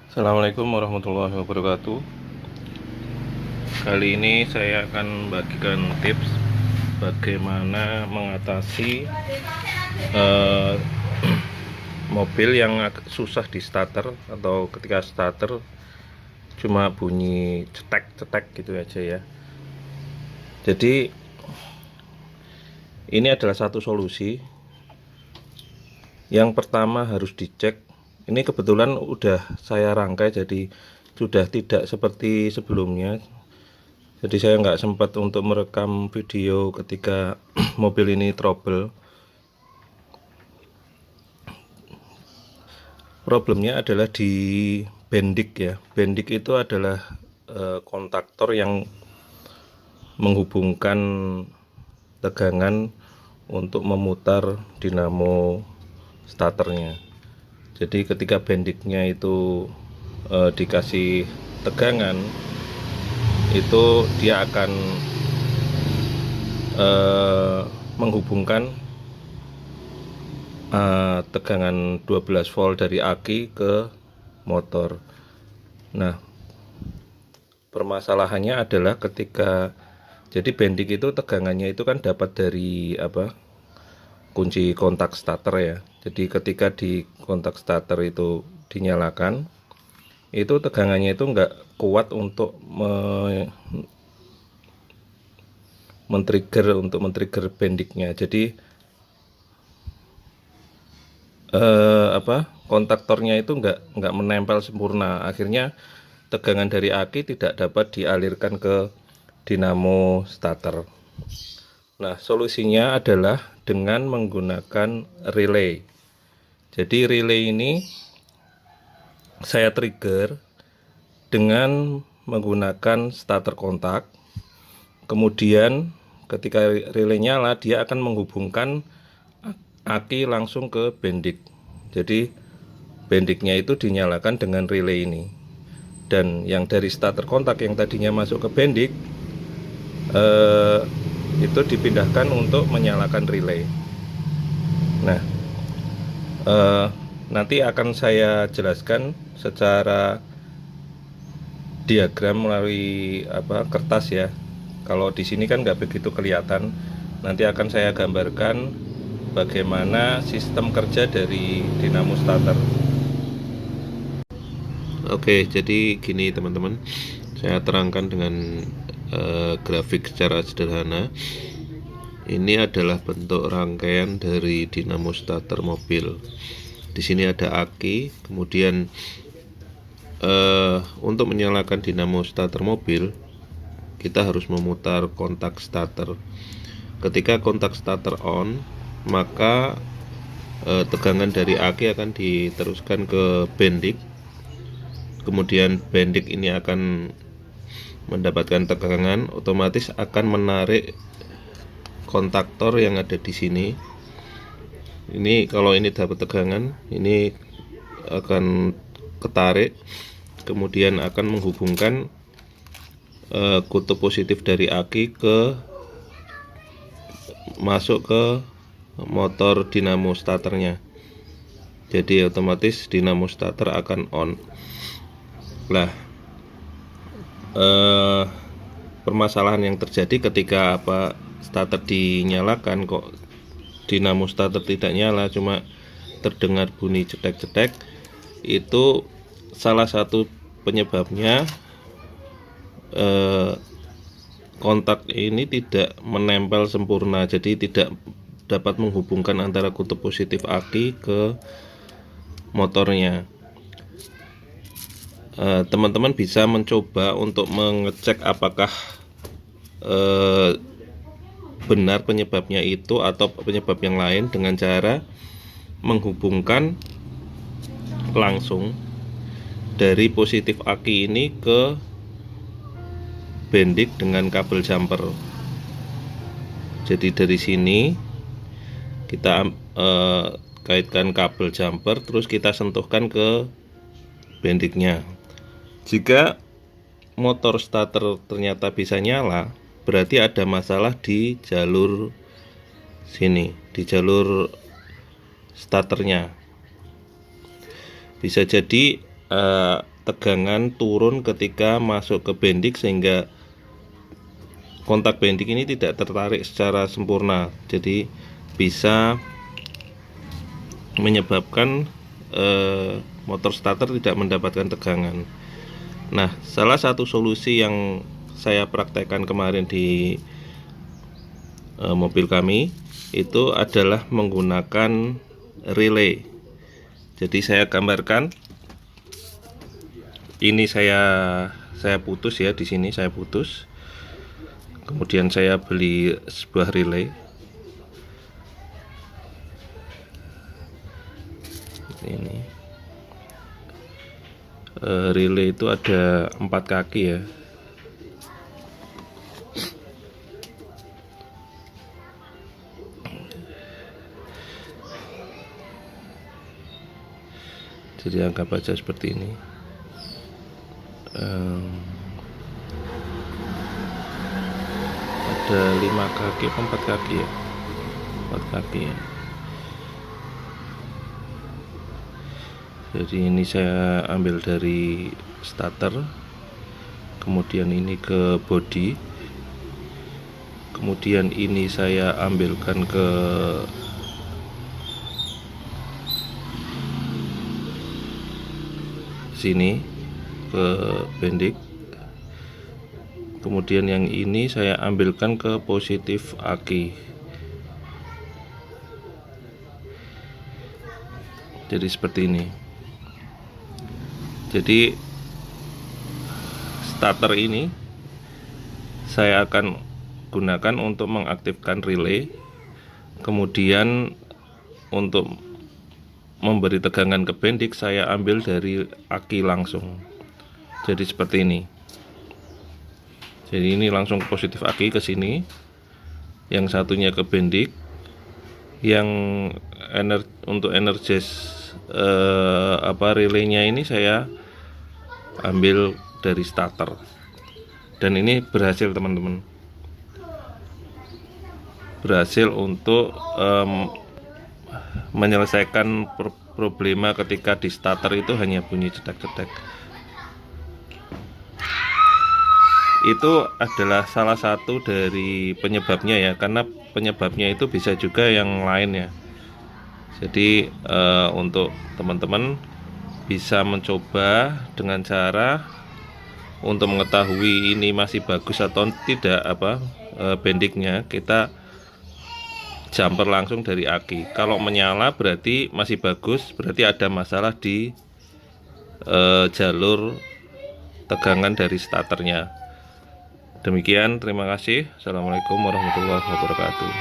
Assalamualaikum warahmatullahi wabarakatuh. Kali ini saya akan bagikan tips bagaimana mengatasi eh, mobil yang susah di starter, atau ketika starter cuma bunyi cetek-cetek gitu aja ya. Jadi ini adalah satu solusi. Yang pertama harus dicek. Ini kebetulan udah saya rangkai, jadi sudah tidak seperti sebelumnya. Jadi saya nggak sempat untuk merekam video ketika mobil ini trouble. Problemnya adalah di bendik ya. Bendik itu adalah kontaktor yang menghubungkan tegangan untuk memutar dinamo starternya. Jadi ketika bendiknya itu dikasih tegangan, itu dia akan menghubungkan tegangan 12 volt dari aki ke motor. Nah, permasalahannya adalah ketika jadi bendik itu tegangannya itu kan dapat dari kunci kontak starter ya. Jadi ketika di kontak starter itu dinyalakan, itu tegangannya itu nggak kuat untuk men-trigger bendiknya. Jadi kontaktornya itu nggak menempel sempurna. Akhirnya tegangan dari aki tidak dapat dialirkan ke dinamo starter. Nah, solusinya adalah dengan menggunakan relay. Jadi relay ini saya trigger dengan menggunakan starter kontak. Kemudian ketika relay nyala, dia akan menghubungkan aki langsung ke bendik. Jadi bendiknya itu dinyalakan dengan relay ini. Dan yang dari starter kontak yang tadinya masuk ke bendik itu dipindahkan untuk menyalakan relay. Nah, nanti akan saya jelaskan secara diagram melalui kertas ya. Kalau di sini kan nggak begitu kelihatan. Nanti akan saya gambarkan bagaimana sistem kerja dari dinamo starter. Oke, jadi gini teman-teman, saya terangkan dengan grafik secara sederhana. Ini adalah bentuk rangkaian dari dinamo starter mobil. Di sini ada aki, kemudian untuk menyalakan dinamo starter mobil, kita harus memutar kontak starter. Ketika kontak starter on, maka tegangan dari aki akan diteruskan ke bendik. Kemudian bendik ini akan mendapatkan tegangan, otomatis akan menarik kontaktor yang ada di sini. Ini kalau ini dapat tegangan, ini akan ketarik, kemudian akan menghubungkan kutub positif dari aki masuk ke motor dinamo starternya. Jadi otomatis dinamo starter akan on. Lah, permasalahan yang terjadi ketika starter dinyalakan kok dinamo starter tidak nyala, cuma terdengar bunyi cetek-cetek. Itu salah satu penyebabnya kontak ini tidak menempel sempurna, jadi tidak dapat menghubungkan antara kutub positif aki ke motornya. Teman-teman bisa mencoba untuk mengecek apakah benar penyebabnya itu atau penyebab yang lain dengan cara menghubungkan langsung dari positif aki ini ke bendik dengan kabel jumper. Jadi dari sini kita kaitkan kabel jumper, terus kita sentuhkan ke bendiknya. Jika motor starter ternyata bisa nyala, berarti ada masalah di jalur sini, di jalur starternya. Bisa jadi tegangan turun ketika masuk ke bendik, sehingga kontak bendik ini tidak tertarik secara sempurna, jadi bisa menyebabkan motor starter tidak mendapatkan tegangan. Nah, salah satu solusi yang saya praktekkan kemarin di mobil kami itu adalah menggunakan relay. Jadi saya gambarkan, ini saya putus ya, di sini saya putus. Kemudian saya beli sebuah relay. Ini relay itu ada 4 kaki ya. Jadi anggap aja seperti ini. Ada 5 kaki atau 4 kaki ya, 4 kaki ya. Jadi ini saya ambil dari starter, kemudian ini ke bodi, kemudian ini saya ambilkan ke sini, ke bendik. Kemudian yang ini saya ambilkan ke positif aki. Jadi seperti ini. Jadi starter ini saya akan gunakan untuk mengaktifkan relay, kemudian untuk memberi tegangan ke bendik saya ambil dari aki langsung. Jadi seperti ini. Jadi ini langsung positif aki ke sini, yang satunya ke bendik, yang untuk energis relaynya ini saya ambil dari starter. Dan ini berhasil teman-teman, berhasil untuk menyelesaikan problema ketika di starter itu hanya bunyi cetek-cetek. Itu adalah salah satu dari penyebabnya ya, karena penyebabnya itu bisa juga yang lain ya. Jadi untuk teman-teman bisa mencoba dengan cara untuk mengetahui ini masih bagus atau tidak bendiknya, kita jumper langsung dari aki. Kalau menyala berarti masih bagus, berarti ada masalah di jalur tegangan dari starternya. Demikian, terima kasih. Assalamualaikum warahmatullahi wabarakatuh.